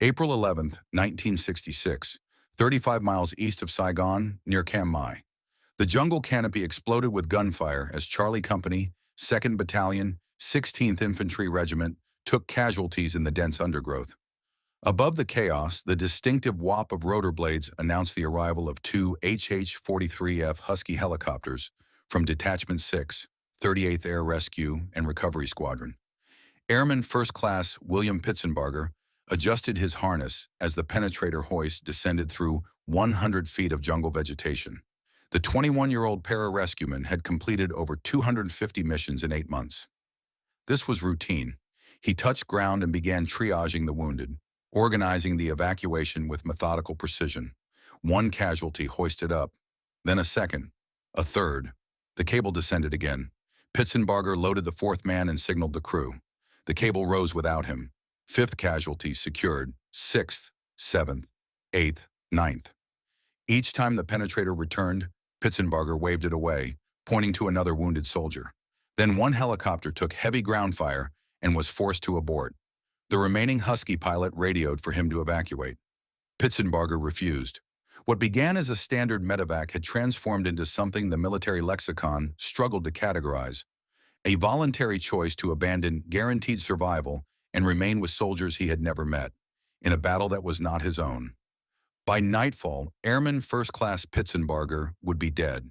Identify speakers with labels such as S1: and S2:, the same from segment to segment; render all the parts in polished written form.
S1: April 11th, 1966, 35 miles east of Saigon, near Cam Mai. The jungle canopy exploded with gunfire as Charlie Company, 2nd Battalion, 16th Infantry Regiment took casualties in the dense undergrowth. Above the chaos, the distinctive whop of rotor blades announced the arrival of two HH-43F Huskie helicopters from Detachment 6, 38th Air Rescue and Recovery Squadron. Airman First Class William Pitsenbarger adjusted his harness as the penetrator hoist descended through 100 feet of jungle vegetation. The 21-year-old pararescueman had completed over 250 missions in 8 months. This was routine. He touched ground and began triaging the wounded, organizing the evacuation with methodical precision. One casualty hoisted up, then a second, a third. The cable descended again. Pitsenbarger loaded the fourth man and signaled the crew. The cable rose without him. Fifth casualty secured, sixth, seventh, eighth, ninth. Each time the penetrator returned, Pitsenbarger waved it away, pointing to another wounded soldier. Then one helicopter took heavy ground fire and was forced to abort. The remaining Huskie pilot radioed for him to evacuate. Pitsenbarger refused. What began as a standard medevac had transformed into something the military lexicon struggled to categorize: a voluntary choice to abandon guaranteed survival and remain with soldiers he had never met, in a battle that was not his own. By nightfall, Airman First Class Pitsenbarger would be dead,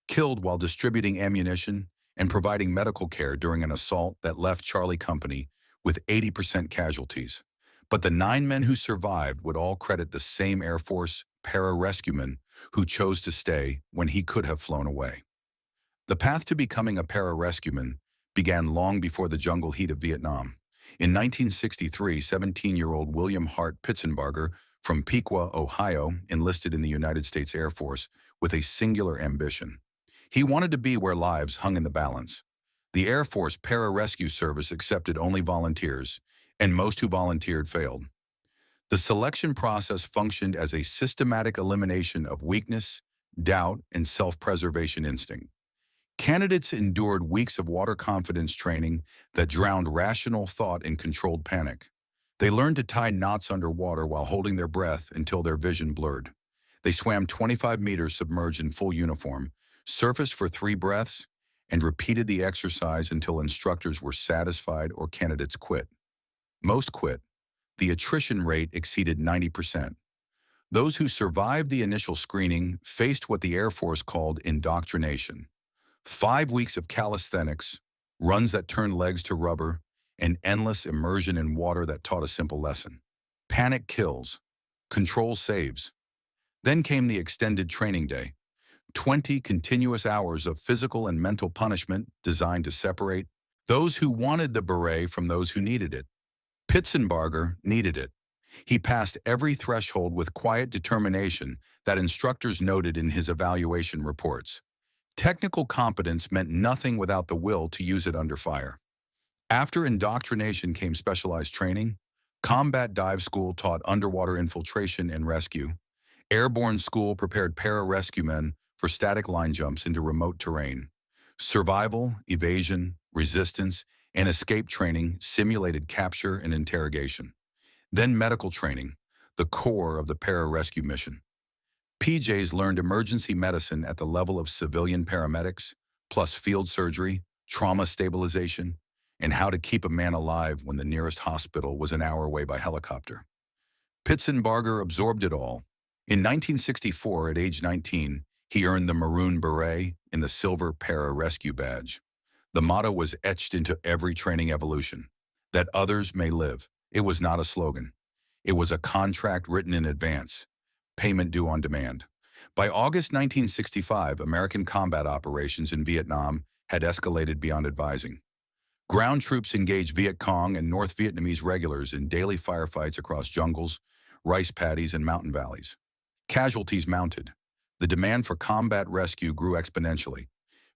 S1: killed while distributing ammunition and providing medical care during an assault that left Charlie Company with 80% casualties. But the 9 men who survived would all credit the same Air Force pararescueman who chose to stay when he could have flown away. The path to becoming a pararescueman began long before the jungle heat of Vietnam. In 1963, 17-year-old William Hart Pitsenbarger from Piqua, Ohio, enlisted in the United States Air Force with a singular ambition. He wanted to be where lives hung in the balance. The Air Force Pararescue Service accepted only volunteers, and most who volunteered failed. The selection process functioned as a systematic elimination of weakness, doubt, and self-preservation instinct. Candidates endured weeks of water confidence training that drowned rational thought in controlled panic. They learned to tie knots underwater while holding their breath until their vision blurred. They swam 25 meters submerged in full uniform, surfaced for 3 breaths, and repeated the exercise until instructors were satisfied or candidates quit. Most quit. The attrition rate exceeded 90%. Those who survived the initial screening faced what the Air Force called indoctrination. 5 weeks of calisthenics, runs that turned legs to rubber, and endless immersion in water that taught a simple lesson. Panic kills. Control saves. Then came the extended training day. 20 continuous hours of physical and mental punishment designed to separate those who wanted the beret from those who needed it. Pitsenbarger needed it. He passed every threshold with quiet determination that instructors noted in his evaluation reports. Technical competence meant nothing without the will to use it under fire. After indoctrination came specialized training. Combat Dive School taught underwater infiltration and rescue. Airborne School prepared pararescuemen for static line jumps into remote terrain. Survival, evasion, resistance, and escape training simulated capture and interrogation. Then medical training, the core of the pararescue mission. PJs learned emergency medicine at the level of civilian paramedics, plus field surgery, trauma stabilization, and how to keep a man alive when the nearest hospital was an hour away by helicopter. Pitsenbarger absorbed it all. In 1964, at age 19, he earned the Maroon Beret and the Silver Pararescue Badge. The motto was etched into every training evolution: that others may live. It was not a slogan. It was a contract written in advance, payment due on demand. By August 1965, American combat operations in Vietnam had escalated beyond advising. Ground troops engaged Viet Cong and North Vietnamese regulars in daily firefights across jungles, rice paddies, and mountain valleys. Casualties mounted. The demand for combat rescue grew exponentially.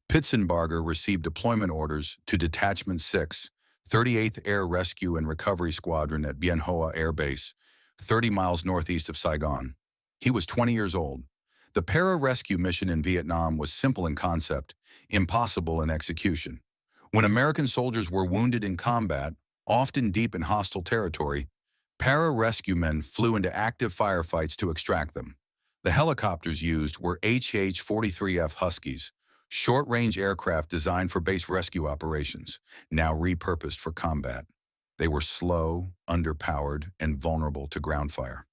S1: Pitsenbarger received deployment orders to Detachment 6, 38th Air Rescue and Recovery Squadron at Bien Hoa Air Base, 30 miles northeast of Saigon. He was 20 years old. The pararescue mission in Vietnam was simple in concept, impossible in execution. When American soldiers were wounded in combat, often deep in hostile territory, Pararescuemen flew into active firefights to extract them. The helicopters used were HH-43F Huskies, short-range aircraft designed for base rescue operations, now repurposed for combat. They were slow, underpowered, and vulnerable to ground fire.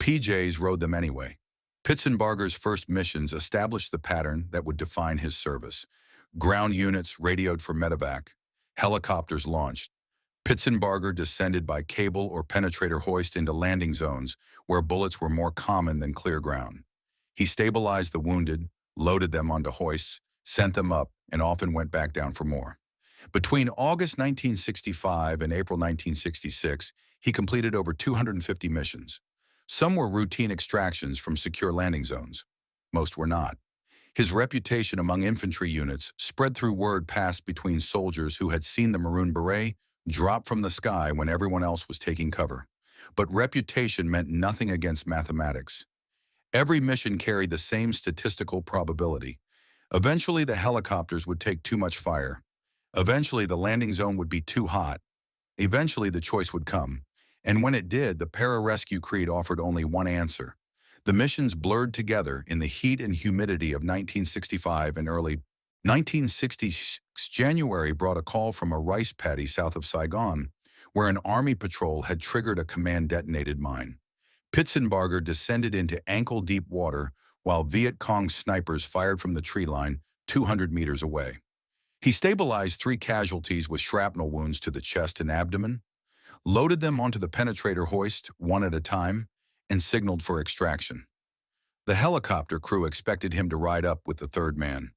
S1: PJs rode them anyway. Pitsenbarger's first missions established the pattern that would define his service. Ground units radioed for medevac. Helicopters launched. Pitsenbarger descended by cable or penetrator hoist into landing zones where bullets were more common than clear ground. He stabilized the wounded, loaded them onto hoists, sent them up, and often went back down for more. Between August 1965 and April 1966, he completed over 250 missions. Some were routine extractions from secure landing zones. Most were not. His reputation among infantry units spread through word passed between soldiers who had seen the Maroon Beret drop from the sky when everyone else was taking cover. But reputation meant nothing against mathematics. Every mission carried the same statistical probability. Eventually, the helicopters would take too much fire. Eventually, the landing zone would be too hot. Eventually, the choice would come. And when it did, the pararescue creed offered only one answer. The missions blurred together in the heat and humidity of 1965 and early 1966. January brought a call from a rice paddy south of Saigon, where an army patrol had triggered a command-detonated mine. Pitsenbarger descended into ankle-deep water while Viet Cong snipers fired from the tree line 200 meters away. He stabilized 3 casualties with shrapnel wounds to the chest and abdomen, loaded them onto the penetrator hoist one at a time, and signaled for extraction. The helicopter crew expected him to ride up with the third man.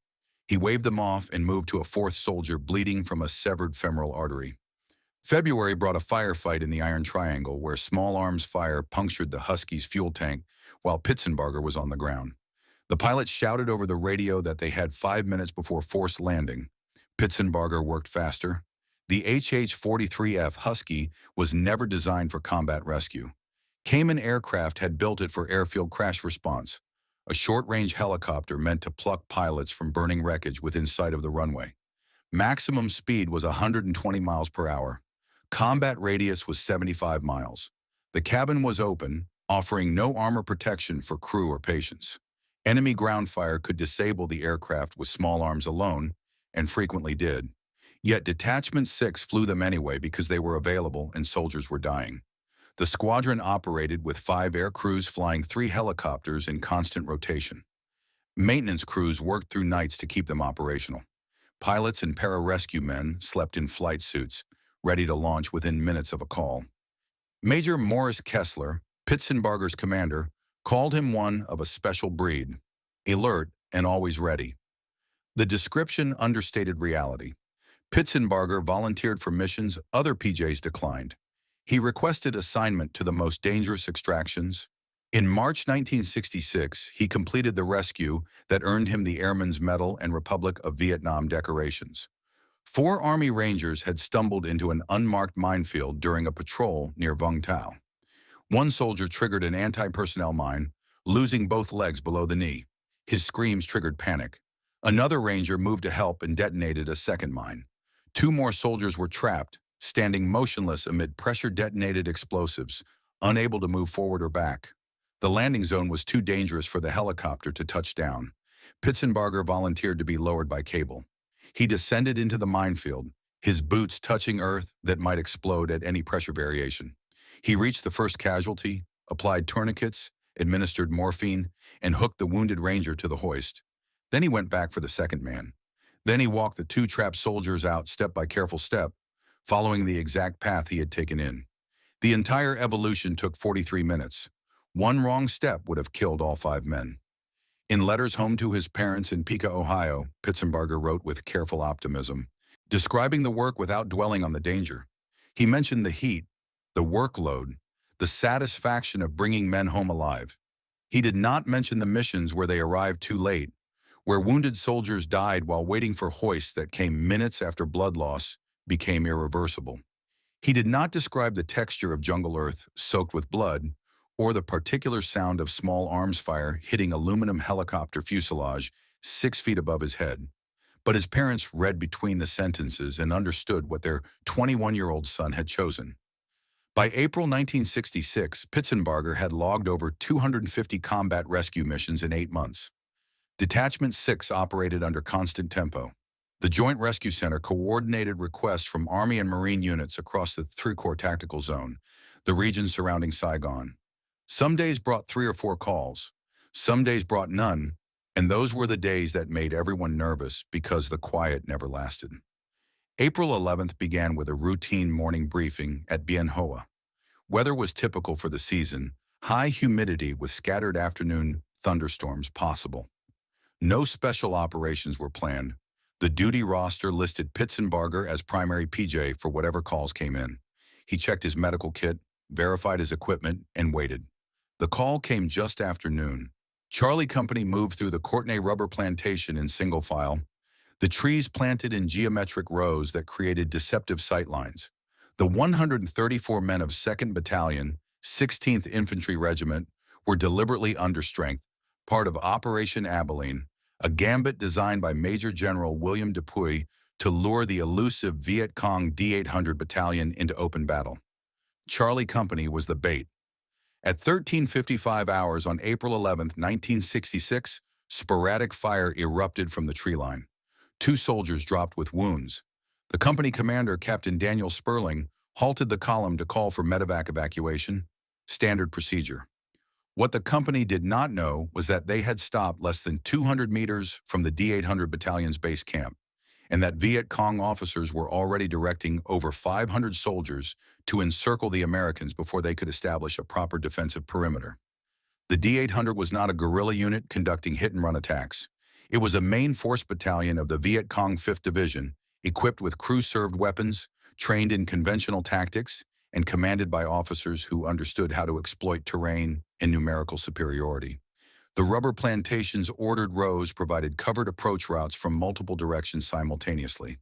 S1: He waved them off and moved to a 4th soldier bleeding from a severed femoral artery. February brought a firefight in the Iron Triangle where small arms fire punctured the Huskie's fuel tank while Pitsenbarger was on the ground. The pilots shouted over the radio that they had 5 minutes before forced landing. Pitsenbarger worked faster. The HH-43F Huskie was never designed for combat rescue. Cayman Aircraft had built it for airfield crash response, a short-range helicopter meant to pluck pilots from burning wreckage within sight of the runway. Maximum speed was 120 miles per hour. Combat radius was 75 miles. The cabin was open, offering no armor protection for crew or patients. Enemy ground fire could disable the aircraft with small arms alone, and frequently did. Yet Detachment 6 flew them anyway because they were available and soldiers were dying. The squadron operated with 5 air crews flying 3 helicopters in constant rotation. Maintenance crews worked through nights to keep them operational. Pilots and pararescue men slept in flight suits, ready to launch within minutes of a call. Major Morris Kessler, Pitsenbarger's commander, called him one of a special breed, alert and always ready. The description understated reality. Pitsenbarger volunteered for missions other PJs declined. He requested assignment to the most dangerous extractions. In March 1966, he completed the rescue that earned him the Airman's Medal and Republic of Vietnam decorations. 4 Army Rangers had stumbled into an unmarked minefield during a patrol near Vung Tau. One soldier triggered an anti-personnel mine, losing both legs below the knee. His screams triggered panic. Another Ranger moved to help and detonated a second mine. 2 more soldiers were trapped, standing motionless amid pressure-detonated explosives, unable to move forward or back. The landing zone was too dangerous for the helicopter to touch down. Pitsenbarger volunteered to be lowered by cable. He descended into the minefield, his boots touching earth that might explode at any pressure variation. He reached the first casualty, applied tourniquets, administered morphine, and hooked the wounded Ranger to the hoist. Then he went back for the second man. Then he walked the 2 trapped soldiers out step by careful step, following the exact path he had taken in. The entire evolution took 43 minutes. One wrong step would have killed all 5 men. In letters home to his parents in Piqua, Ohio, Pitsenbarger wrote with careful optimism, describing the work without dwelling on the danger. He mentioned the heat, the workload, the satisfaction of bringing men home alive. He did not mention the missions where they arrived too late, where wounded soldiers died while waiting for hoists that came minutes after blood loss became irreversible. He did not describe the texture of jungle earth soaked with blood, or the particular sound of small arms fire hitting aluminum helicopter fuselage 6 feet above his head. But his parents read between the sentences and understood what their 21-year-old son had chosen. By April 1966, Pitsenbarger had logged over 250 combat rescue missions in 8 months. Detachment 6 operated under constant tempo. The Joint Rescue Center coordinated requests from Army and Marine units across the Three-Corps Tactical Zone, the region surrounding Saigon. Some days brought 3 or 4 calls. Some days brought none, and those were the days that made everyone nervous because the quiet never lasted. April 11th began with a routine morning briefing at Bien Hoa. Weather was typical for the season, high humidity with scattered afternoon thunderstorms possible. No special operations were planned. The duty roster listed Pitsenbarger as primary PJ for whatever calls came in. He checked his medical kit, verified his equipment, and waited. The call came just after noon. Charlie Company moved through the Courtenay rubber plantation in single file, the trees planted in geometric rows that created deceptive sightlines. The 134 men of 2nd Battalion, 16th Infantry Regiment, were deliberately understrength, part of Operation Abilene, a gambit designed by Major General William Dupuy to lure the elusive Viet Cong D-800 Battalion into open battle. Charlie Company was the bait. At 13:55 hours on April 11, 1966, sporadic fire erupted from the tree line. 2 soldiers dropped with wounds. The company commander, Captain Daniel Sperling, halted the column to call for medevac evacuation, standard procedure. What the company did not know was that they had stopped less than 200 meters from the D-800 Battalion's base camp, and that Viet Cong officers were already directing over 500 soldiers to encircle the Americans before they could establish a proper defensive perimeter. The D-800 was not a guerrilla unit conducting hit-and-run attacks. It was a main force battalion of the Viet Cong 5th Division, equipped with crew-served weapons, trained in conventional tactics, and commanded by officers who understood how to exploit terrain and numerical superiority. The rubber plantation's ordered rows provided covered approach routes from multiple directions simultaneously.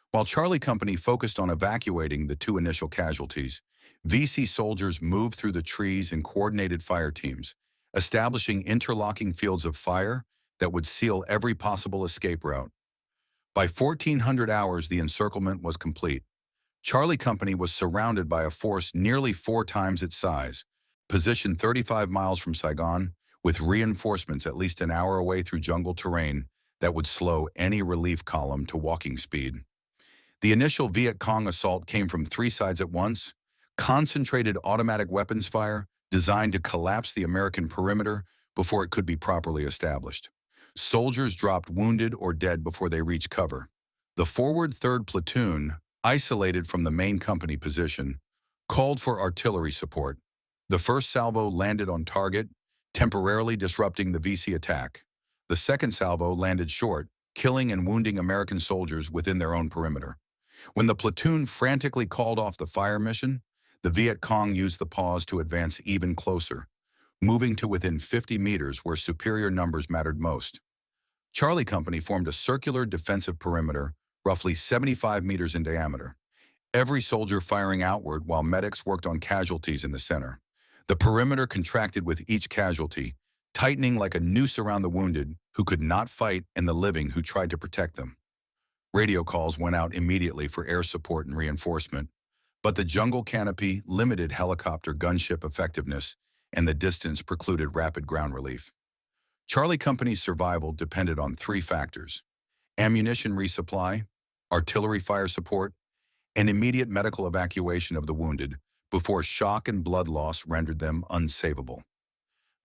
S1: While Charlie Company focused on evacuating the 2 initial casualties, VC soldiers moved through the trees in coordinated fire teams, establishing interlocking fields of fire that would seal every possible escape route. By 1400 hours, the encirclement was complete. Charlie Company was surrounded by a force nearly 4 times its size, positioned 35 miles from Saigon, with reinforcements at least an hour away through jungle terrain that would slow any relief column to walking speed. The initial Viet Cong assault came from 3 sides at once: concentrated automatic weapons fire designed to collapse the American perimeter before it could be properly established. Soldiers dropped wounded or dead before they reached cover. The forward 3rd Platoon, isolated from the main company position, called for artillery support. The first salvo landed on target, temporarily disrupting the VC attack. The second salvo landed short, killing and wounding American soldiers within their own perimeter. When the platoon frantically called off the fire mission, the Viet Cong used the pause to advance even closer, moving to within 50 meters where superior numbers mattered most. Charlie Company formed a circular defensive perimeter, roughly 75 meters in diameter, every soldier firing outward while medics worked on casualties in the center. The perimeter contracted with each casualty, tightening like a noose around the wounded who could not fight and the living who tried to protect them. Radio calls went out immediately for air support and reinforcement, but the jungle canopy limited helicopter gunship effectiveness and the distance precluded rapid ground relief. Charlie Company's survival depended on 3 factors: ammunition resupply, artillery fire support, and immediate medical evacuation of the wounded before shock and blood loss rendered them unsavable.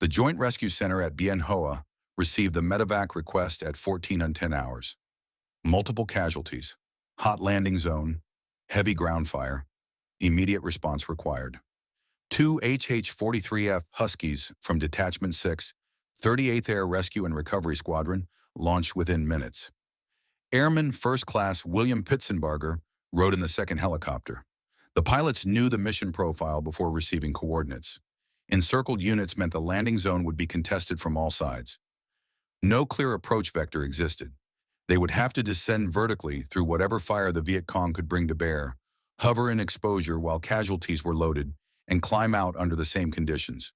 S1: The Joint Rescue Center at Bien Hoa received the medevac request at 14:10 hours. Multiple casualties, hot landing zone, heavy ground fire, immediate response required. 2 HH-43F Huskies from Detachment 6, 38th Air Rescue and Recovery Squadron launched within minutes. Airman First Class William Pitsenbarger rode in the second helicopter. The pilots knew the mission profile before receiving coordinates. Encircled units meant the landing zone would be contested from all sides. No clear approach vector existed. They would have to descend vertically through whatever fire the Viet Cong could bring to bear, hover in exposure while casualties were loaded, and climb out under the same conditions.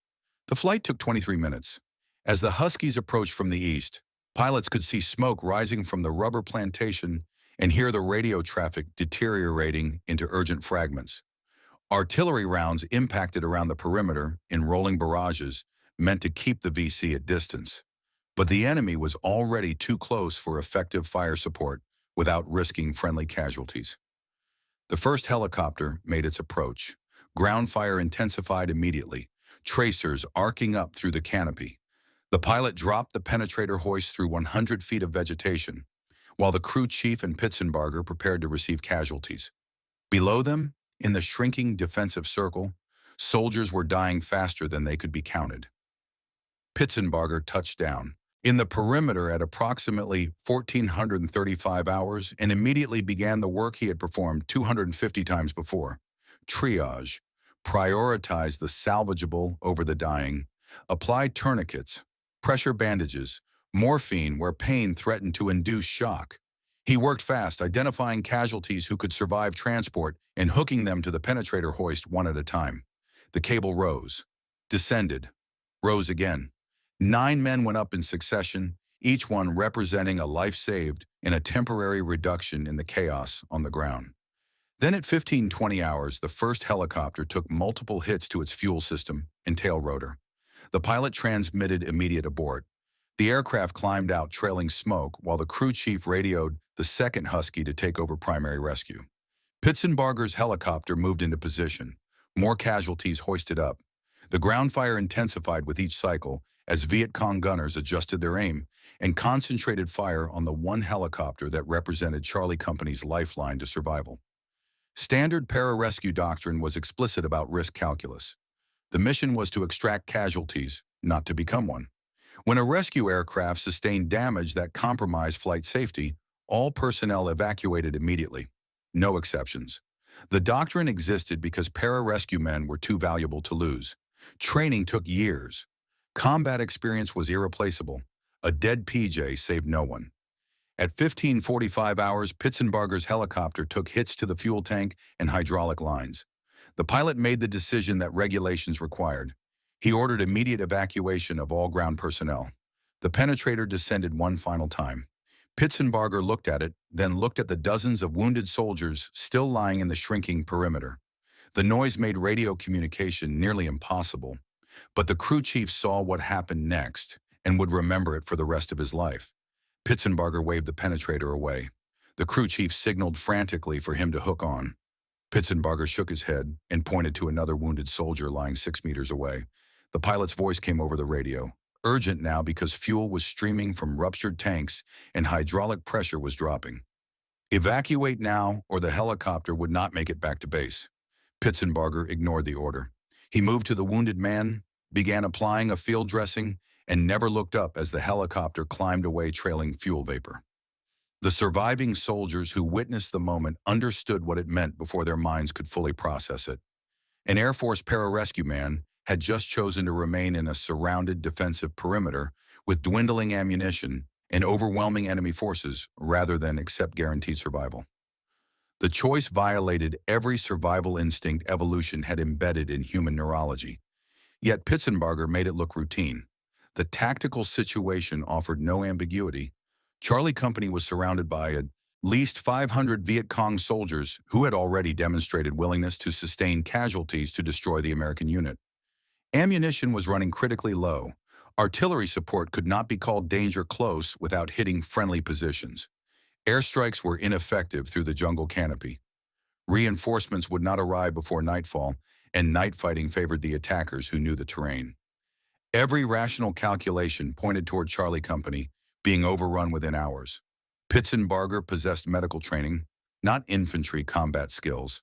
S1: The flight took 23 minutes. As the Huskies approached from the east, pilots could see smoke rising from the rubber plantation and hear the radio traffic deteriorating into urgent fragments. Artillery rounds impacted around the perimeter in rolling barrages meant to keep the VC at distance. But the enemy was already too close for effective fire support without risking friendly casualties. The first helicopter made its approach. Ground fire intensified immediately, tracers arcing up through the canopy. The pilot dropped the penetrator hoist through 100 feet of vegetation, while the crew chief and Pitsenbarger prepared to receive casualties. Below them, in the shrinking defensive circle, soldiers were dying faster than they could be counted. Pitsenbarger touched down in the perimeter at approximately 1,435 hours and immediately began the work he had performed 250 times before. Triage, prioritize the salvageable over the dying, apply tourniquets, pressure bandages, morphine where pain threatened to induce shock. He worked fast, identifying casualties who could survive transport and hooking them to the penetrator hoist one at a time. The cable rose, descended, rose again. 9 men went up in succession, each one representing a life saved and a temporary reduction in the chaos on the ground. Then at 15:20 hours, the first helicopter took multiple hits to its fuel system and tail rotor. The pilot transmitted immediate abort. The aircraft climbed out trailing smoke while the crew chief radioed the second Huskie to take over primary rescue. Pitsenbarger's helicopter moved into position. More casualties hoisted up. The ground fire intensified with each cycle as Viet Cong gunners adjusted their aim and concentrated fire on the one helicopter that represented Charlie Company's lifeline to survival. Standard pararescue doctrine was explicit about risk calculus. The mission was to extract casualties, not to become one. When a rescue aircraft sustained damage that compromised flight safety, all personnel evacuated immediately. No exceptions. The doctrine existed because pararescuemen were too valuable to lose. Training took years. Combat experience was irreplaceable. A dead PJ saved no one. At 15:45 hours, Pitsenbarger's helicopter took hits to the fuel tank and hydraulic lines. The pilot made the decision that regulations required. He ordered immediate evacuation of all ground personnel. The penetrator descended one final time. Pitsenbarger looked at it, then looked at the dozens of wounded soldiers still lying in the shrinking perimeter. The noise made radio communication nearly impossible, but the crew chief saw what happened next and would remember it for the rest of his life. Pitsenbarger waved the penetrator away. The crew chief signaled frantically for him to hook on. Pitsenbarger shook his head and pointed to another wounded soldier lying 6 meters away. The pilot's voice came over the radio, urgent now because fuel was streaming from ruptured tanks and hydraulic pressure was dropping. Evacuate now or the helicopter would not make it back to base. Pitsenbarger ignored the order. He moved to the wounded man, began applying a field dressing, and never looked up as the helicopter climbed away trailing fuel vapor. The surviving soldiers who witnessed the moment understood what it meant before their minds could fully process it. An Air Force pararescueman had just chosen to remain in a surrounded defensive perimeter with dwindling ammunition and overwhelming enemy forces rather than accept guaranteed survival. The choice violated every survival instinct evolution had embedded in human neurology. Yet Pitsenbarger made it look routine. The tactical situation offered no ambiguity. Charlie Company was surrounded by at least 500 Viet Cong soldiers who had already demonstrated willingness to sustain casualties to destroy the American unit. Ammunition was running critically low. Artillery support could not be called danger close without hitting friendly positions. Airstrikes were ineffective through the jungle canopy. Reinforcements would not arrive before nightfall, and night fighting favored the attackers who knew the terrain. Every rational calculation pointed toward Charlie Company being overrun within hours. Pitsenbarger possessed medical training, not infantry combat skills.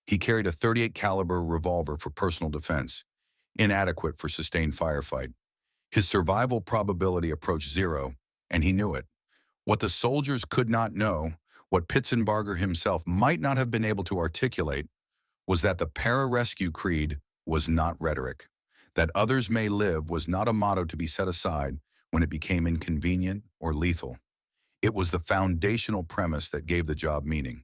S1: He carried a .38 caliber revolver for personal defense, inadequate for sustained firefight. His survival probability approached zero, and he knew it. What the soldiers could not know, what Pitsenbarger himself might not have been able to articulate, was that the pararescue creed was not rhetoric. That others may live was not a motto to be set aside when it became inconvenient or lethal. It was the foundational premise that gave the job meaning.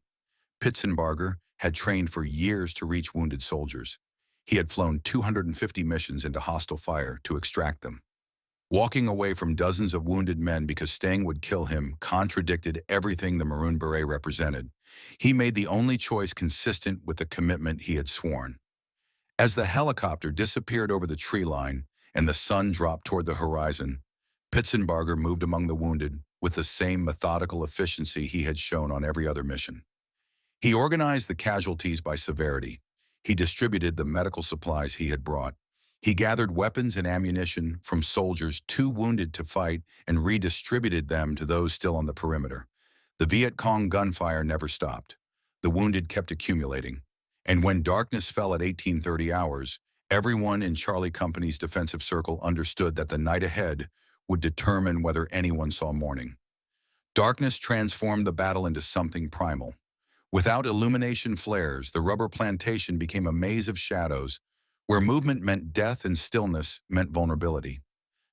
S1: Pitsenbarger had trained for years to reach wounded soldiers. He had flown 250 missions into hostile fire to extract them. Walking away from dozens of wounded men because staying would kill him contradicted everything the Maroon Beret represented. He made the only choice consistent with the commitment he had sworn. As the helicopter disappeared over the tree line and the sun dropped toward the horizon, Pitsenbarger moved among the wounded with the same methodical efficiency he had shown on every other mission. He organized the casualties by severity. He distributed the medical supplies he had brought. He gathered weapons and ammunition from soldiers too wounded to fight and redistributed them to those still on the perimeter. The Viet Cong gunfire never stopped. The wounded kept accumulating. And when darkness fell at 1830 hours, everyone in Charlie Company's defensive circle understood that the night ahead would determine whether anyone saw morning. Darkness transformed the battle into something primal. Without illumination flares, the rubber plantation became a maze of shadows, where movement meant death and stillness meant vulnerability.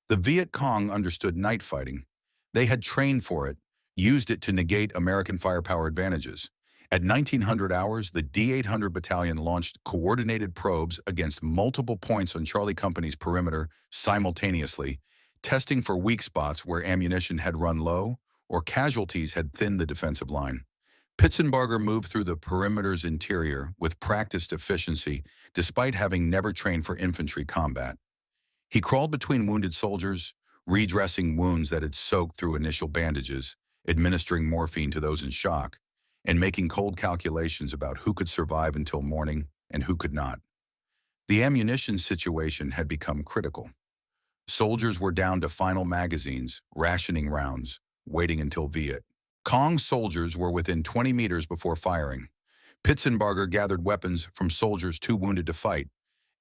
S1: The Viet Cong understood night fighting. They had trained for it, used it to negate American firepower advantages. At 1900 hours, the D-800 Battalion launched coordinated probes against multiple points on Charlie Company's perimeter simultaneously, testing for weak spots where ammunition had run low or casualties had thinned the defensive line. Pitsenbarger moved through the perimeter's interior with practiced efficiency, despite having never trained for infantry combat. He crawled between wounded soldiers, redressing wounds that had soaked through initial bandages, administering morphine to those in shock, and making cold calculations about who could survive until morning and who could not. The ammunition situation had become critical. Soldiers were down to final magazines, rationing rounds, waiting until Viet Cong soldiers were within 20 meters before firing. Pitsenbarger gathered weapons from soldiers too wounded to fight: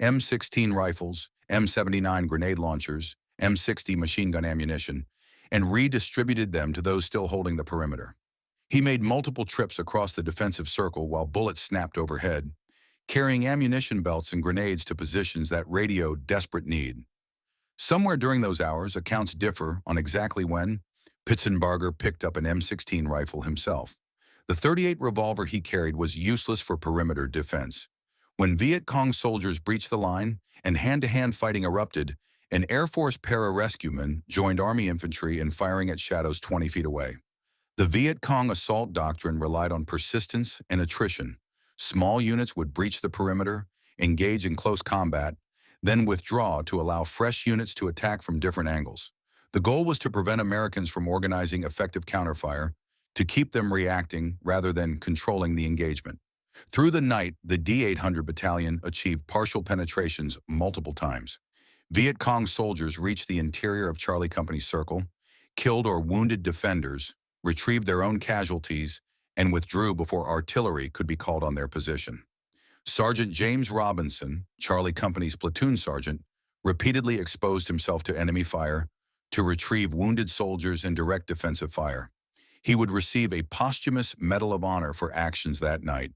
S1: M16 rifles, M79 grenade launchers, M60 machine gun ammunition, and redistributed them to those still holding the perimeter. He made multiple trips across the defensive circle while bullets snapped overhead, carrying ammunition belts and grenades to positions that radioed desperate need. Somewhere during those hours, accounts differ on exactly when, Pitsenbarger picked up an M16 rifle himself. The .38 revolver he carried was useless for perimeter defense. When Viet Cong soldiers breached the line and hand-to-hand fighting erupted, an Air Force pararescueman joined Army infantry in firing at shadows 20 feet away. The Viet Cong assault doctrine relied on persistence and attrition. Small units would breach the perimeter, engage in close combat, then withdraw to allow fresh units to attack from different angles. The goal was to prevent Americans from organizing effective counterfire, to keep them reacting rather than controlling the engagement. Through the night, the D-800 Battalion achieved partial penetrations multiple times. Viet Cong soldiers reached the interior of Charlie Company's circle, killed or wounded defenders, retrieved their own casualties, and withdrew before artillery could be called on their position. Sergeant James Robinson, Charlie Company's platoon sergeant, repeatedly exposed himself to enemy fire to retrieve wounded soldiers and direct defensive fire. He would receive a posthumous Medal of Honor for actions that night,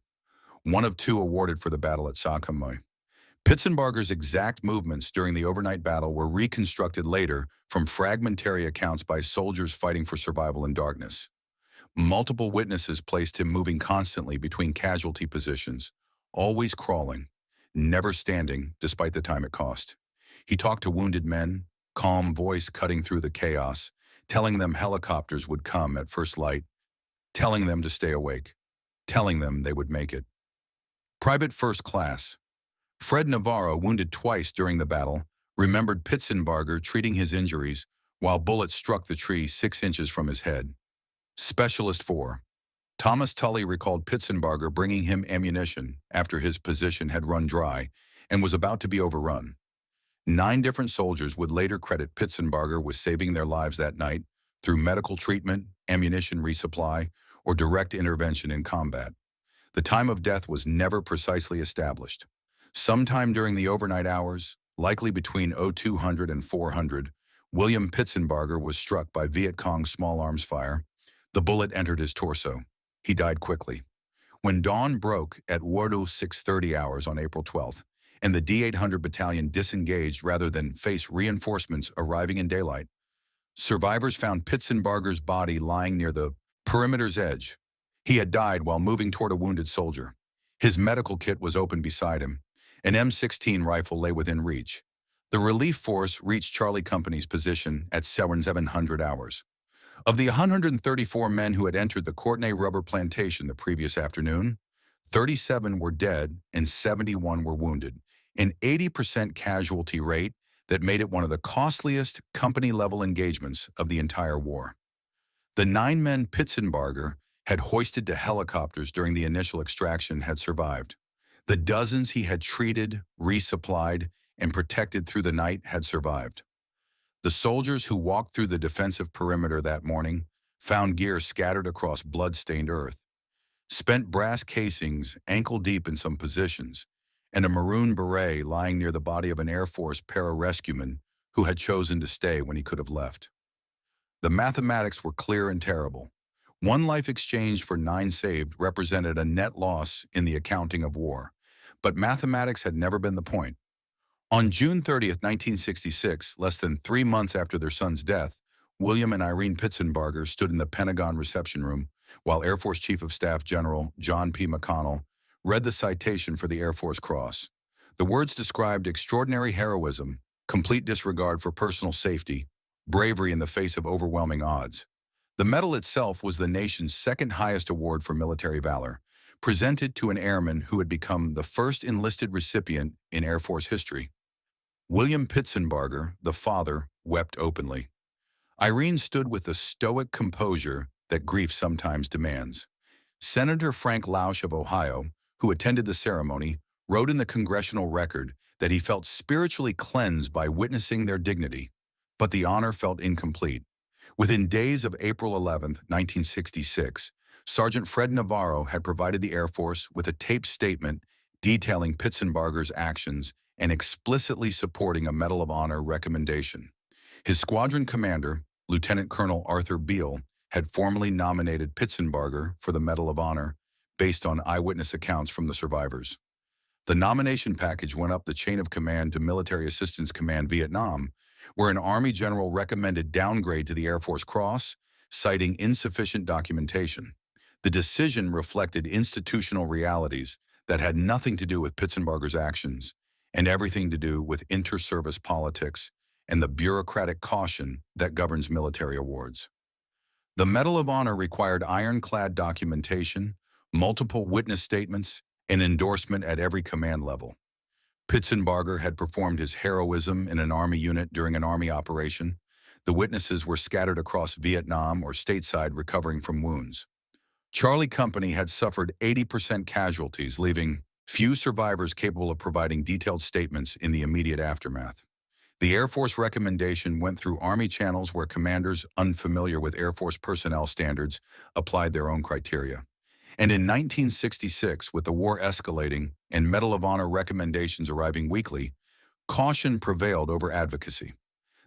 S1: one of two awarded for the battle at Saigon. Pitsenbarger's exact movements during the overnight battle were reconstructed later from fragmentary accounts by soldiers fighting for survival in darkness. Multiple witnesses placed him moving constantly between casualty positions, always crawling, never standing despite the time it cost. He talked to wounded men, calm voice cutting through the chaos, telling them helicopters would come at first light, telling them to stay awake, telling them they would make it. Private First Class Fred Navarro, wounded twice during the battle, remembered Pitsenbarger treating his injuries while bullets struck the tree 6 inches from his head. Specialist 4 Thomas Tully recalled Pitsenbarger bringing him ammunition after his position had run dry and was about to be overrun. 9 different soldiers would later credit Pitsenbarger with saving their lives that night through medical treatment, ammunition resupply, or direct intervention in combat. The time of death was never precisely established. Sometime during the overnight hours, likely between 0200 and 400, William Pitsenbarger was struck by Viet Cong small arms fire. The bullet entered his torso. He died quickly. When dawn broke at 0630 hours on April 12th, and the D-800 Battalion disengaged rather than face reinforcements arriving in daylight, survivors found Pitsenbarger's body lying near the perimeter's edge. He had died while moving toward a wounded soldier. His medical kit was open beside him. An M16 rifle lay within reach. The relief force reached Charlie Company's position at 700 hours. Of the 134 men who had entered the Courtenay rubber plantation the previous afternoon, 37 were dead and 71 were wounded, an 80% casualty rate that made it one of the costliest company-level engagements of the entire war. The 9 men Pitsenbarger had hoisted to helicopters during the initial extraction had survived. The dozens he had treated, resupplied, and protected through the night had survived. The soldiers who walked through the defensive perimeter that morning found gear scattered across blood-stained earth, spent brass casings ankle-deep in some positions, and a maroon beret lying near the body of an Air Force pararescueman who had chosen to stay when he could have left. The mathematics were clear and terrible. 1 life exchanged for 9 saved represented a net loss in the accounting of war, but mathematics had never been the point. On June 30th, 1966, less than 3 months after their son's death, William and Irene Pitsenbarger stood in the Pentagon reception room while Air Force Chief of Staff General John P. McConnell read the citation for the Air Force Cross. The words described extraordinary heroism, complete disregard for personal safety, bravery in the face of overwhelming odds. The medal itself was the nation's second highest award for military valor, presented to an airman who had become the first enlisted recipient in Air Force history. William Pitsenbarger, the father, wept openly. Irene stood with the stoic composure that grief sometimes demands. Senator Frank Lausch of Ohio, who attended the ceremony, wrote in the Congressional Record that he felt spiritually cleansed by witnessing their dignity, but the honor felt incomplete. Within days of April 11, 1966, Sergeant Fred Navarro had provided the Air Force with a taped statement detailing Pitsenbarger's actions and explicitly supporting a Medal of Honor recommendation. His squadron commander, Lieutenant Colonel Arthur Beale, had formally nominated Pitsenbarger for the Medal of Honor based on eyewitness accounts from the survivors. The nomination package went up the chain of command to Military Assistance Command Vietnam, where an Army general recommended downgrade to the Air Force Cross, citing insufficient documentation. The decision reflected institutional realities that had nothing to do with Pitsenbarger's actions and everything to do with inter-service politics and the bureaucratic caution that governs military awards. The Medal of Honor required ironclad documentation, multiple witness statements, and endorsement at every command level. Pitsenbarger had performed his heroism in an Army unit during an Army operation. The witnesses were scattered across Vietnam or stateside recovering from wounds. Charlie Company had suffered 80% casualties, leaving few survivors capable of providing detailed statements in the immediate aftermath. The Air Force recommendation went through Army channels where commanders unfamiliar with Air Force personnel standards applied their own criteria. And in 1966, with the war escalating and Medal of Honor recommendations arriving weekly, caution prevailed over advocacy.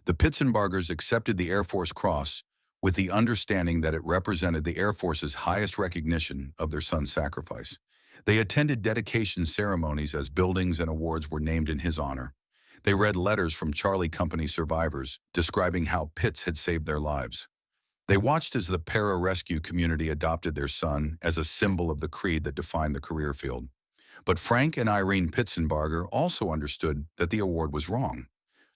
S1: The Pitsenbargers accepted the Air Force Cross with the understanding that it represented the Air Force's highest recognition of their son's sacrifice. They attended dedication ceremonies as buildings and awards were named in his honor. They read letters from Charlie Company survivors describing how Pitts had saved their lives. They watched as the pararescue community adopted their son as a symbol of the creed that defined the career field. But Frank and Irene Pitsenbarger also understood that the award was wrong.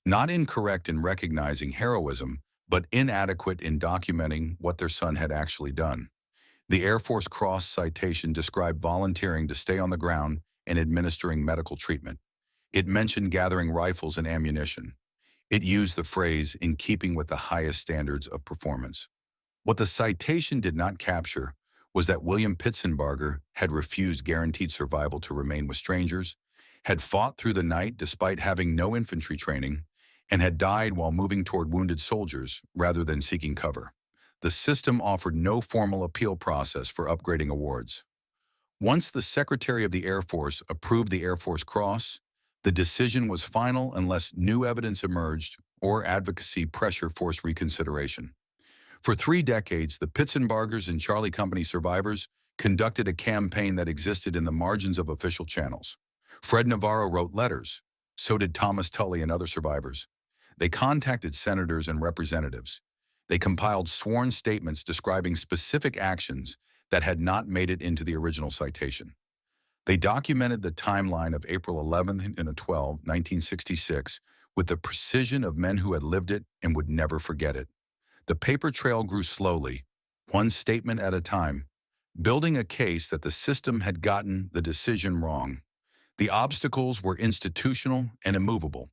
S1: Not incorrect in recognizing heroism, but inadequate in documenting what their son had actually done. The Air Force Cross citation described volunteering to stay on the ground and administering medical treatment. It mentioned gathering rifles and ammunition. It used the phrase, "in keeping with the highest standards of performance." What the citation did not capture was that William Pitsenbarger had refused guaranteed survival to remain with strangers, had fought through the night despite having no infantry training, and had died while moving toward wounded soldiers rather than seeking cover. The system offered no formal appeal process for upgrading awards. Once the Secretary of the Air Force approved the Air Force Cross, the decision was final unless new evidence emerged or advocacy pressure forced reconsideration. For 3 decades, the Pitsenbargers and Charlie Company survivors conducted a campaign that existed in the margins of official channels. Fred Navarro wrote letters. So did Thomas Tully and other survivors. They contacted senators and representatives. They compiled sworn statements describing specific actions that had not made it into the original citation. They documented the timeline of April 11th and 12th, 1966, with the precision of men who had lived it and would never forget it. The paper trail grew slowly, one statement at a time, building a case that the system had gotten the decision wrong. The obstacles were institutional and immovable.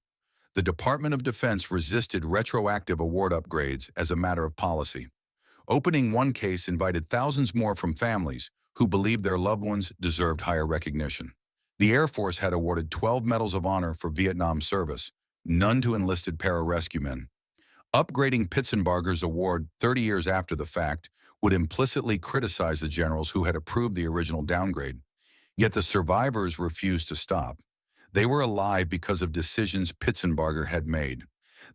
S1: The Department of Defense resisted retroactive award upgrades as a matter of policy. Opening one case invited thousands more from families who believed their loved ones deserved higher recognition. The Air Force had awarded 12 Medals of Honor for Vietnam service, none to enlisted pararescuemen. Upgrading Pitsenbarger's award 30 years after the fact would implicitly criticize the generals who had approved the original downgrade. Yet the survivors refused to stop. They were alive because of decisions Pitsenbarger had made.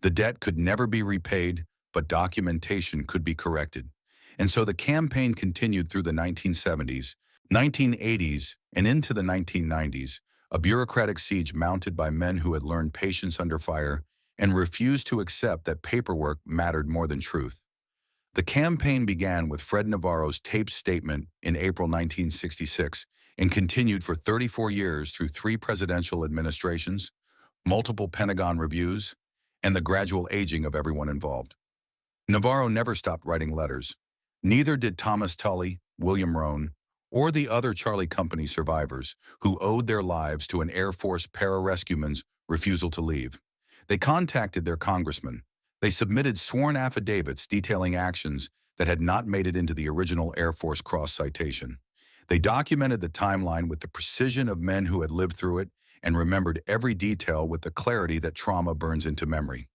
S1: The debt could never be repaid, but documentation could be corrected. And so the campaign continued through the 1970s, 1980s, and into the 1990s, a bureaucratic siege mounted by men who had learned patience under fire and refused to accept that paperwork mattered more than truth. The campaign began with Fred Navarro's taped statement in April 1966 and continued for 34 years through 3 presidential administrations, multiple Pentagon reviews, and the gradual aging of everyone involved. Navarro never stopped writing letters. Neither did Thomas Tully, William Rohn, or the other Charlie Company survivors who owed their lives to an Air Force pararescueman's refusal to leave. They contacted their congressman. They submitted sworn affidavits detailing actions that had not made it into the original Air Force Cross citation. They documented the timeline with the precision of men who had lived through it and remembered every detail with the clarity that trauma burns into memory.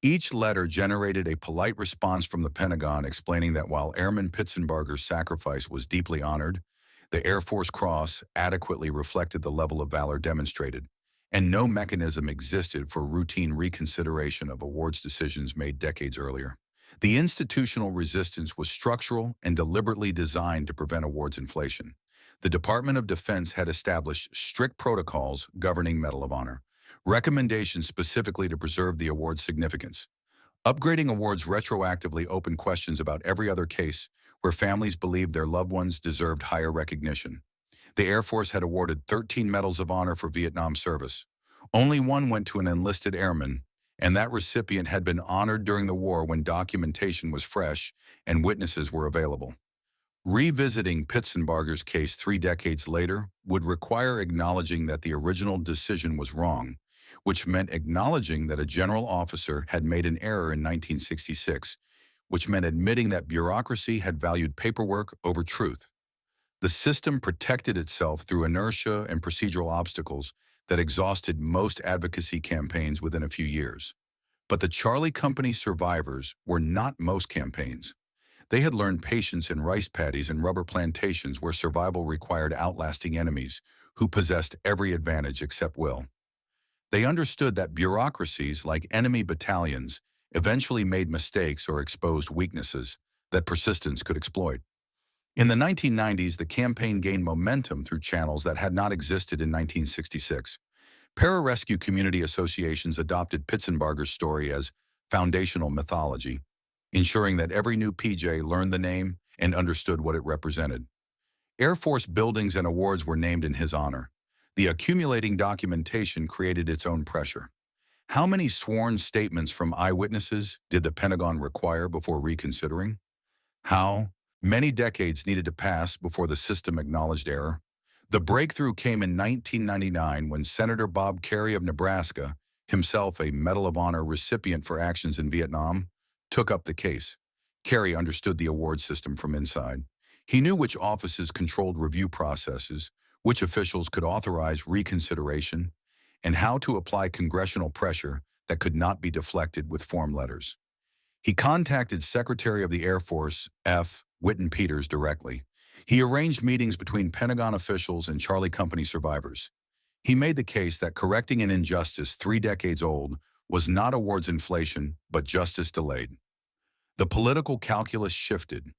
S1: Each letter generated a polite response from the Pentagon explaining that while Airman Pitsenbarger's sacrifice was deeply honored, the Air Force Cross adequately reflected the level of valor demonstrated, and no mechanism existed for routine reconsideration of awards decisions made decades earlier. The institutional resistance was structural and deliberately designed to prevent awards inflation. The Department of Defense had established strict protocols governing Medal of Honor, recommendations specifically to preserve the award's significance. Upgrading awards retroactively opened questions about every other case where families believed their loved ones deserved higher recognition. The Air Force had awarded 13 Medals of Honor for Vietnam service. Only one went to an enlisted airman, and that recipient had been honored during the war when documentation was fresh and witnesses were available. Revisiting Pitsenbarger's case 3 decades later would require acknowledging that the original decision was wrong, which meant acknowledging that a general officer had made an error in 1966, which meant admitting that bureaucracy had valued paperwork over truth. The system protected itself through inertia and procedural obstacles that exhausted most advocacy campaigns within a few years. But the Charlie Company survivors were not most campaigns. They had learned patience in rice paddies and rubber plantations where survival required outlasting enemies who possessed every advantage except will. They understood that bureaucracies, like enemy battalions, eventually made mistakes or exposed weaknesses that persistence could exploit. In the 1990s, the campaign gained momentum through channels that had not existed in 1966. Pararescue community associations adopted Pitsenbarger's story as foundational mythology, ensuring that every new PJ learned the name and understood what it represented. Air Force buildings and awards were named in his honor. The accumulating documentation created its own pressure. How many sworn statements from eyewitnesses did the Pentagon require before reconsidering? How many decades needed to pass before the system acknowledged error? The breakthrough came in 1999 when Senator Bob Kerrey of Nebraska, himself a Medal of Honor recipient for actions in Vietnam, took up the case. Kerrey understood the award system from inside. He knew which offices controlled review processes, which officials could authorize reconsideration, and how to apply congressional pressure that could not be deflected with form letters. He contacted Secretary of the Air Force F. Whitten Peters directly. He arranged meetings between Pentagon officials and Charlie Company survivors. He made the case that correcting an injustice 3 decades old was not awards inflation, but justice delayed. The political calculus shifted.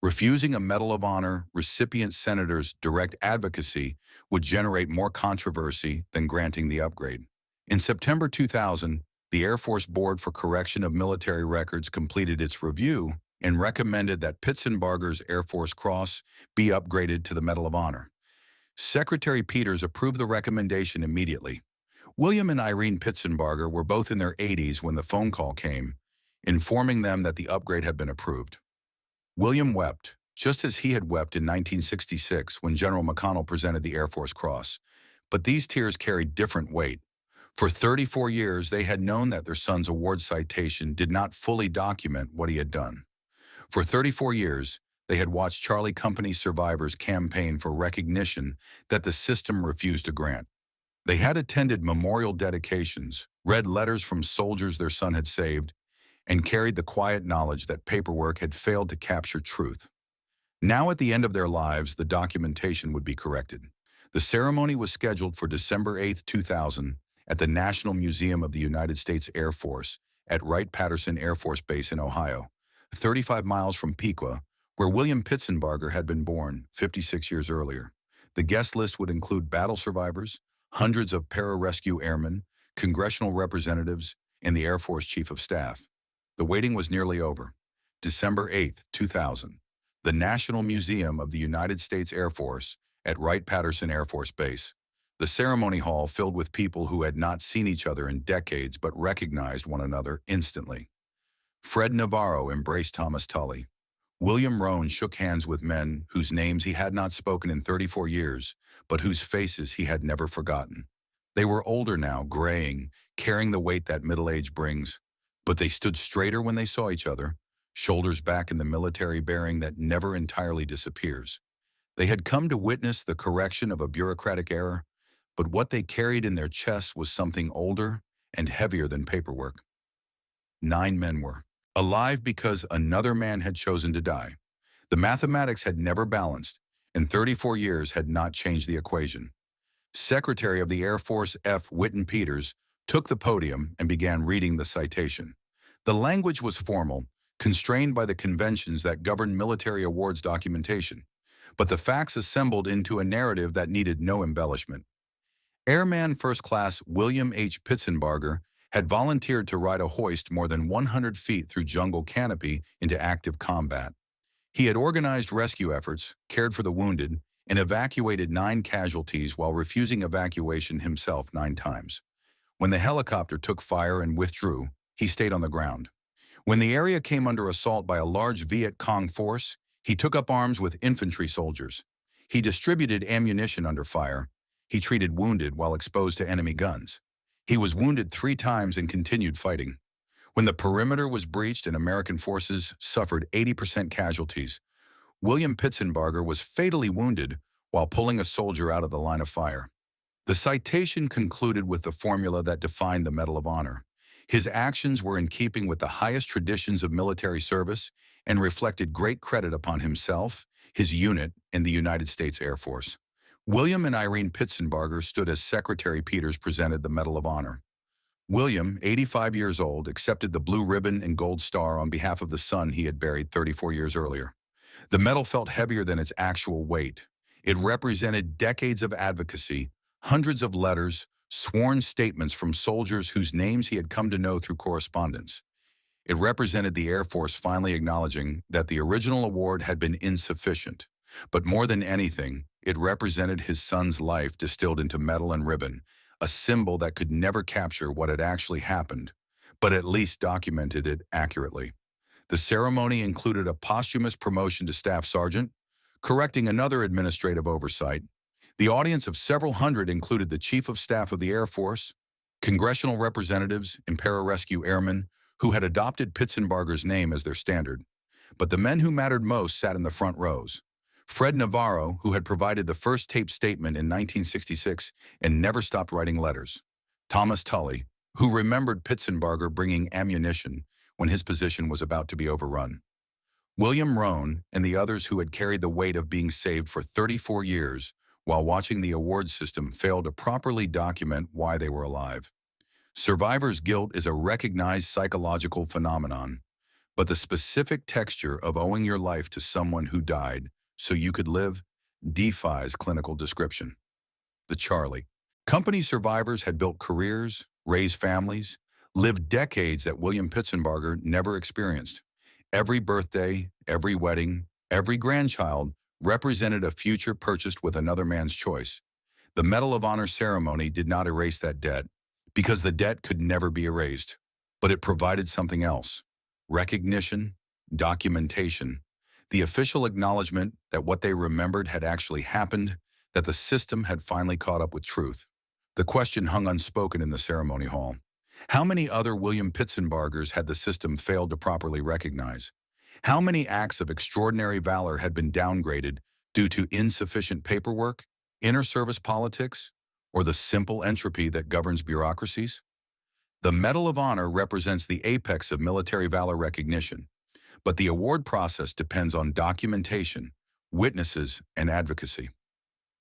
S1: Refusing a Medal of Honor recipient senator's direct advocacy would generate more controversy than granting the upgrade. In September 2000, the Air Force Board for Correction of Military Records completed its review and recommended that Pitsenbarger's Air Force Cross be upgraded to the Medal of Honor. Secretary Peters approved the recommendation immediately. William and Irene Pitsenbarger were both in their 80s when the phone call came, informing them that the upgrade had been approved. William wept, just as he had wept in 1966 when General McConnell presented the Air Force Cross. But these tears carried different weight. For 34 years, they had known that their son's award citation did not fully document what he had done. For 34 years, they had watched Charlie Company survivors campaign for recognition that the system refused to grant. They had attended memorial dedications, read letters from soldiers their son had saved, and carried the quiet knowledge that paperwork had failed to capture truth. Now at the end of their lives, the documentation would be corrected. The ceremony was scheduled for December 8, 2000, at the National Museum of the United States Air Force at Wright-Patterson Air Force Base in Ohio, 35 miles from Piqua, where William Pitsenbarger had been born 56 years earlier. The guest list would include battle survivors, hundreds of pararescue airmen, congressional representatives, and the Air Force Chief of Staff. The waiting was nearly over. December 8, 2000. The National Museum of the United States Air Force at Wright-Patterson Air Force Base. The ceremony hall filled with people who had not seen each other in decades but recognized one another instantly. Fred Navarro embraced Thomas Tully. William Roan shook hands with men whose names he had not spoken in 34 years, but whose faces he had never forgotten. They were older now, graying, carrying the weight that middle age brings, but they stood straighter when they saw each other, shoulders back in the military bearing that never entirely disappears. They had come to witness the correction of a bureaucratic error, but what they carried in their chests was something older and heavier than paperwork. 9 men were alive because another man had chosen to die. The mathematics had never balanced, and 34 years had not changed the equation. Secretary of the Air Force F. Whitten Peters took the podium and began reading the citation. The language was formal, constrained by the conventions that govern military awards documentation, but the facts assembled into a narrative that needed no embellishment. Airman First Class William H. Pitsenbarger had volunteered to ride a hoist more than 100 feet through jungle canopy into active combat. He had organized rescue efforts, cared for the wounded, and evacuated 9 casualties while refusing evacuation himself 9 times. When the helicopter took fire and withdrew, he stayed on the ground. When the area came under assault by a large Viet Cong force, he took up arms with infantry soldiers. He distributed ammunition under fire. He treated wounded while exposed to enemy guns. He was wounded 3 times and continued fighting. When the perimeter was breached and American forces suffered 80% casualties, William Pitsenbarger was fatally wounded while pulling a soldier out of the line of fire. The citation concluded with the formula that defined the Medal of Honor. His actions were in keeping with the highest traditions of military service and reflected great credit upon himself, his unit, and the United States Air Force. William and Irene Pitsenbarger stood as Secretary Peters presented the Medal of Honor. William, 85 years old, accepted the blue ribbon and gold star on behalf of the son he had buried 34 years earlier. The medal felt heavier than its actual weight. It represented decades of advocacy, hundreds of letters, sworn statements from soldiers whose names he had come to know through correspondence. It represented the Air Force finally acknowledging that the original award had been insufficient. But more than anything, it represented his son's life distilled into metal and ribbon, a symbol that could never capture what had actually happened, but at least documented it accurately. The ceremony included a posthumous promotion to staff sergeant, correcting another administrative oversight. The audience of several hundred included the Chief of Staff of the Air Force, congressional representatives, and pararescue airmen who had adopted Pitsenbarger's name as their standard. But the men who mattered most sat in the front rows. Fred Navarro, who had provided the first taped statement in 1966 and never stopped writing letters. Thomas Tully, who remembered Pitsenbarger bringing ammunition when his position was about to be overrun. William Roan and the others who had carried the weight of being saved for 34 years while watching the award system fail to properly document why they were alive. Survivor's guilt is a recognized psychological phenomenon, but the specific texture of owing your life to someone who died so you could live defies clinical description. The Charlie. Company survivors had built careers, raised families, lived decades that William Pitsenbarger never experienced. Every birthday, every wedding, every grandchild represented a future purchased with another man's choice. The Medal of Honor ceremony did not erase that debt. because the debt could never be erased. But it provided something else: recognition, documentation, the official acknowledgement that what they remembered had actually happened, that the system had finally caught up with truth. The question hung unspoken in the ceremony hall. How many other William Pitsenbargers had the system failed to properly recognize? How many acts of extraordinary valor had been downgraded due to insufficient paperwork, inter-service politics, or the simple entropy that governs bureaucracies? The Medal of Honor represents the apex of military valor recognition, but the award process depends on documentation, witnesses, and advocacy.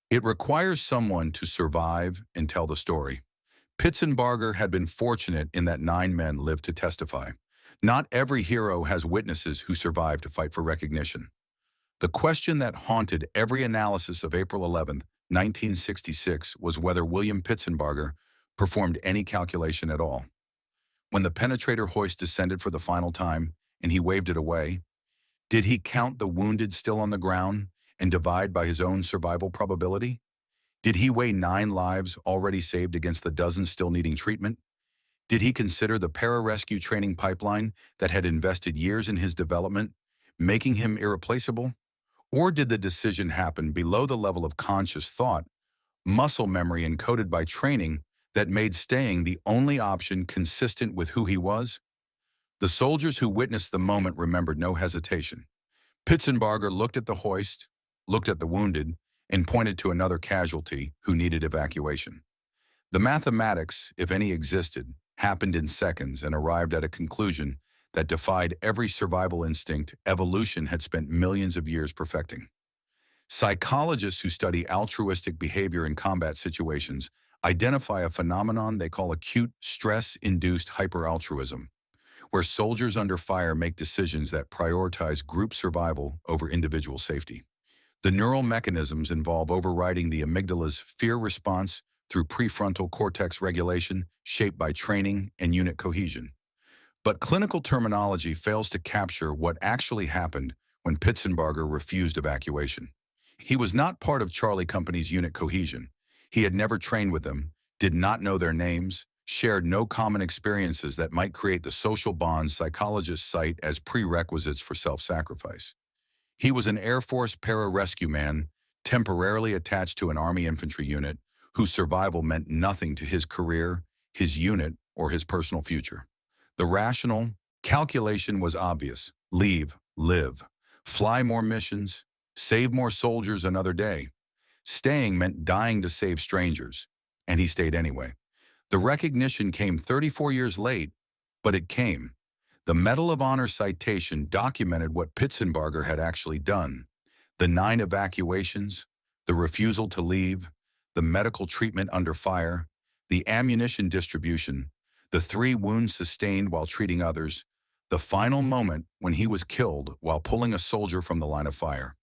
S1: It requires someone to survive and tell the story. Pitsenbarger had been fortunate in that 9 men lived to testify. Not every hero has witnesses who survive to fight for recognition. The question that haunted every analysis of April 11, 1966 was whether William Pitsenbarger performed any calculation at all. When the penetrator hoist descended for the final time and he waved it away, did he count the wounded still on the ground and divide by his own survival probability? Did he weigh 9 lives already saved against the dozens still needing treatment? Did he consider the pararescue training pipeline that had invested years in his development, making him irreplaceable? Or did the decision happen below the level of conscious thought, muscle memory encoded by training that made staying the only option consistent with who he was? The soldiers who witnessed the moment remembered no hesitation. Pitsenbarger looked at the hoist, looked at the wounded, and pointed to another casualty who needed evacuation. The mathematics, if any existed, happened in seconds and arrived at a conclusion that defied every survival instinct evolution had spent millions of years perfecting. Psychologists who study altruistic behavior in combat situations identify a phenomenon they call acute stress-induced hyperaltruism, where soldiers under fire make decisions that prioritize group survival over individual safety. The neural mechanisms involve overriding the amygdala's fear response through prefrontal cortex regulation shaped by training and unit cohesion. But clinical terminology fails to capture what actually happened when Pitsenbarger refused evacuation. He was not part of Charlie Company's unit cohesion. He had never trained with them, did not know their names, shared no common experiences that might create the social bonds psychologists cite as prerequisites for self-sacrifice. He was an Air Force pararescueman, temporarily attached to an Army infantry unit, whose survival meant nothing to his career, his unit, or his personal future. The rational calculation was obvious: leave, live, fly more missions, save more soldiers another day. Staying meant dying to save strangers, and he stayed anyway. The recognition came 34 years late, but it came. The Medal of Honor citation documented what Pitsenbarger had actually done: the 9 evacuations, the refusal to leave, the medical treatment under fire, the ammunition distribution, the 3 wounds sustained while treating others, the final moment when he was killed while pulling a soldier from the line of fire.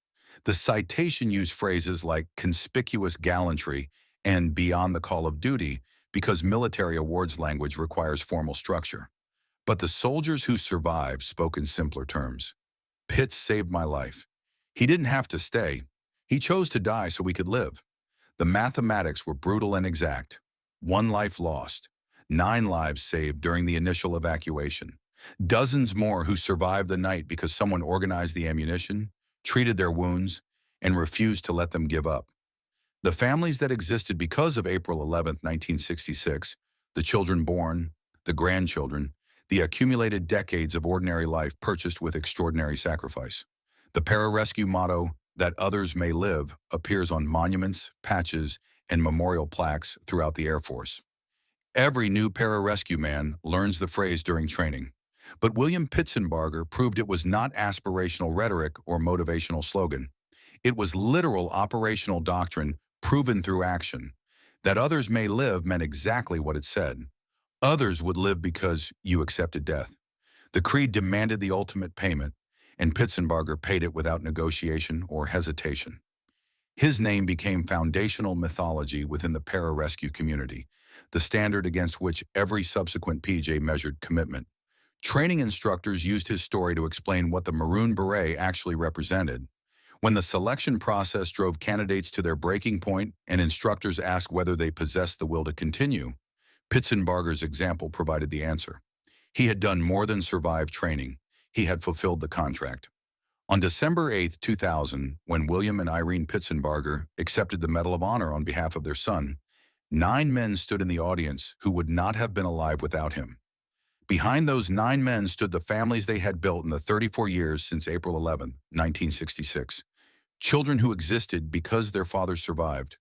S1: The citation used phrases like conspicuous gallantry and beyond the call of duty because military awards language requires formal structure. But the soldiers who survived spoke in simpler terms. Pitts saved my life. He didn't have to stay. He chose to die so we could live. The mathematics were brutal and exact. 1 life lost, 9 lives saved during the initial evacuation. Dozens more who survived the night because someone organized the ammunition, treated their wounds, and refused to let them give up. The families that existed because of April 11, 1966, the children born, the grandchildren, the accumulated decades of ordinary life purchased with extraordinary sacrifice. The pararescue motto, "that others may live," appears on monuments, patches, and memorial plaques throughout the Air Force. Every new pararescue man learns the phrase during training. But William Pitsenbarger proved it was not aspirational rhetoric or motivational slogan. It was literal operational doctrine proven through action. That others may live meant exactly what it said. Others would live because you accepted death. The creed demanded the ultimate payment, and Pitsenbarger paid it without negotiation or hesitation. His name became foundational mythology within the pararescue community, the standard against which every subsequent PJ measured commitment. Training instructors used his story to explain what the Maroon Beret actually represented. When the selection process drove candidates to their breaking point and instructors asked whether they possessed the will to continue, Pitsenbarger's example provided the answer. He had done more than survive training. He had fulfilled the contract. On December 8, 2000, when William and Irene Pitsenbarger accepted the Medal of Honor on behalf of their son, 9 men stood in the audience who would not have been alive without him. Behind those 9 men stood the families they had built in the 34 years since April 11, 1966. Children who existed because their fathers survived.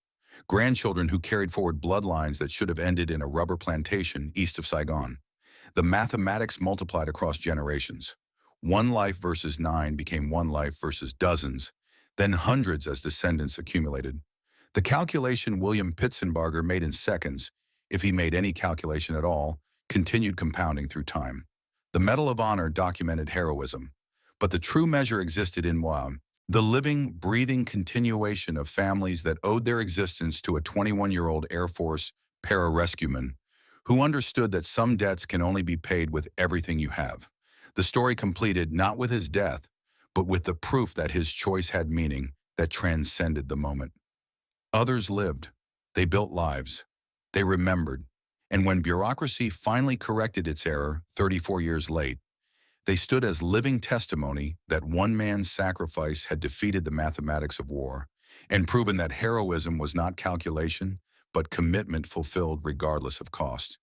S1: Grandchildren who carried forward bloodlines that should have ended in a rubber plantation east of Saigon. The mathematics multiplied across generations. 1 life versus 9 became 1 life versus dozens, then hundreds as descendants accumulated. The calculation William Pitsenbarger made in seconds, if he made any calculation at all, continued compounding through time. The Medal of Honor documented heroism, but the true measure existed in whop, the living, breathing continuation of families that owed their existence to a 21-year-old Air Force pararescueman who understood that some debts can only be paid with everything you have. The story completed not with his death, but with the proof that his choice had meaning that transcended the moment. Others lived. They built lives. They remembered. And when bureaucracy finally corrected its error 34 years late, they stood as living testimony that one man's sacrifice had defeated the mathematics of war and proven that heroism was not calculation, but commitment fulfilled regardless of cost.